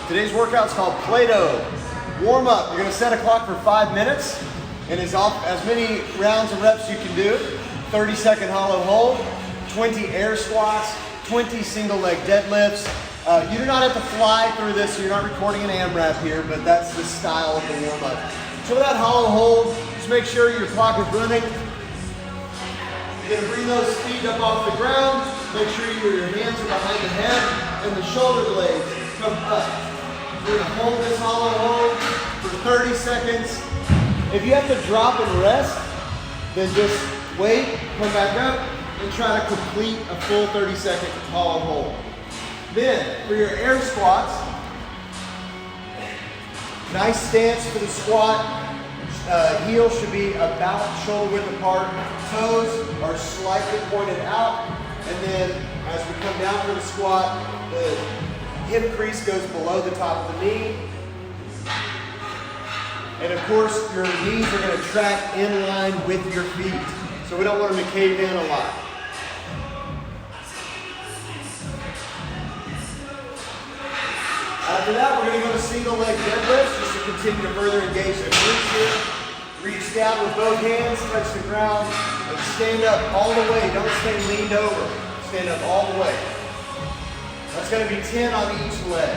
Today's workout is called Plato. Warm up. You're going to set a clock for 5 minutes and as many rounds and reps you can do. 30-second hollow hold, 20 air squats, 20 single leg deadlifts. You do not have to fly through this, so you're not recording an AMRAP here, but that's the style of the warm up. So that hollow hold, just make sure your clock is running. You're going to bring those feet up off the ground. Make sure your hands are behind the head and the shoulder blades come up. You're going to hold this hollow hold for 30 seconds. If you have to drop and rest, then just wait, come back up, and try to complete a full 30-second hollow hold. Then, for your air squats, nice stance for the squat. Heels should be about shoulder width apart. Toes are slightly pointed out. And then, as we come down for the squat, the hip crease goes below the top of the knee. And of course, your knees are going to track in line with your feet. So we don't want them to cave in a lot. After that, we're going to go to single leg deadlifts just to continue to further engage the glutes here. Reach down with both hands, touch the ground, and stand up all the way. Don't stay leaned over. Stand up all the way. That's going to be 10 on each leg.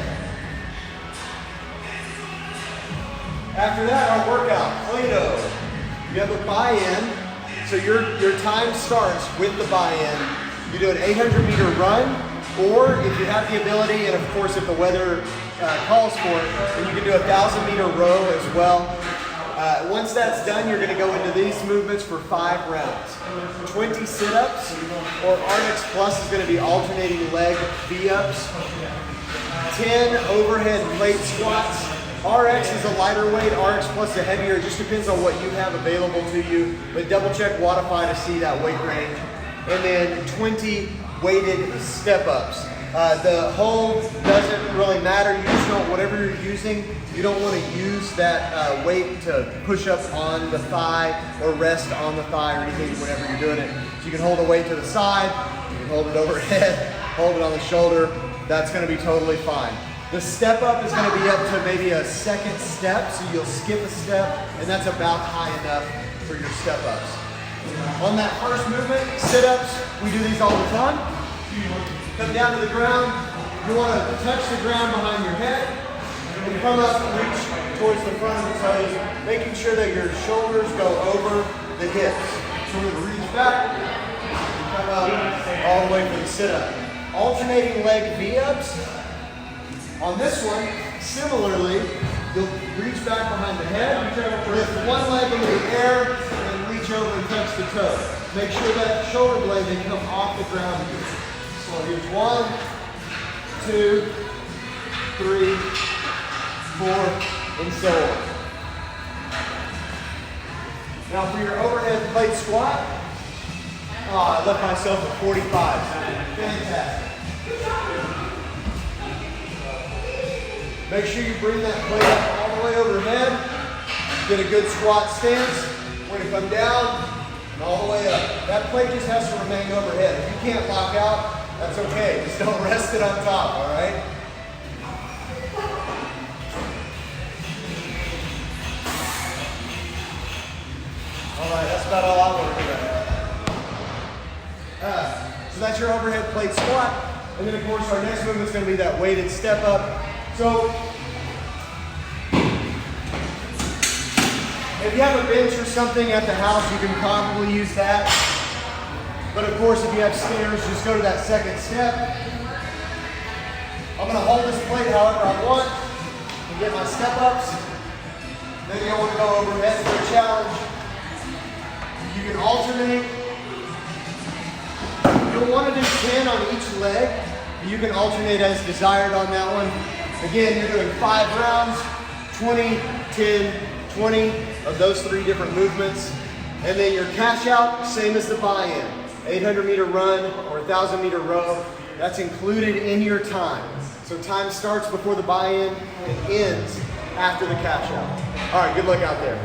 After that, our workout, Plato. You have a buy-in. So your time starts with the buy-in. You do an 800-meter run, or if you have the ability, and of course if the weather calls for it, then you can do a 1,000-meter row as well. Once that's done, you're going to go into these movements for 5 rounds. 20 sit-ups, or RX Plus is going to be alternating leg V-ups. 10 overhead plate squats. RX is a lighter weight, RX Plus is a heavier. It just depends on what you have available to you. But double check Wodify to see that weight range. And then 20 weighted step-ups. The hold doesn't really matter. You just don't, whatever you're using, you don't want to use that weight to push up on the thigh or rest on the thigh or anything whenever you're doing it. So you can hold the weight to the side, you can hold it overhead, hold it on the shoulder. That's going to be totally fine. The step up is going to be up to maybe a second step, so you'll skip a step, and that's about high enough for your step ups. On that first movement, sit-ups, we do these all the time. Come down to the ground. You want to touch the ground behind your head, and come up and reach towards the front of the toes, making sure that your shoulders go over the hips. So we're going to reach back, and come up all the way for the sit-up. Alternating leg V-ups. On this one, similarly, you'll reach back behind the head, lift one leg into the air, and reach over and touch the toe. Make sure that shoulder blade can come off the ground here. So here's 1, 2, 3, 4, and so on. Now for your overhead plate squat, I left myself at 45. Fantastic. Make sure you bring that plate up all the way overhead. Get a good squat stance. We're going to come down and all the way up. That plate just has to remain overhead. If you can't lock out, that's okay. Just don't rest it on top, all right? All right, that's about all I want to do. So that's your overhead plate squat. And then, of course, our next movement is going to be that weighted step up. So, if you have a bench or something at the house, you can probably use that. But of course, if you have stairs, just go to that second step. I'm going to hold this plate however I want and get my step-ups. Maybe I want to go overhead for a challenge. You can alternate. You'll want to do 10 on each leg. You can alternate as desired on that one. Again, you're doing 5 rounds, 20, 10, 20 of those 3 different movements. And then your cash out, same as the buy-in. 800-meter run or 1,000-meter row, that's included in your time. So time starts before the buy-in and ends after the cash out. All right, good luck out there.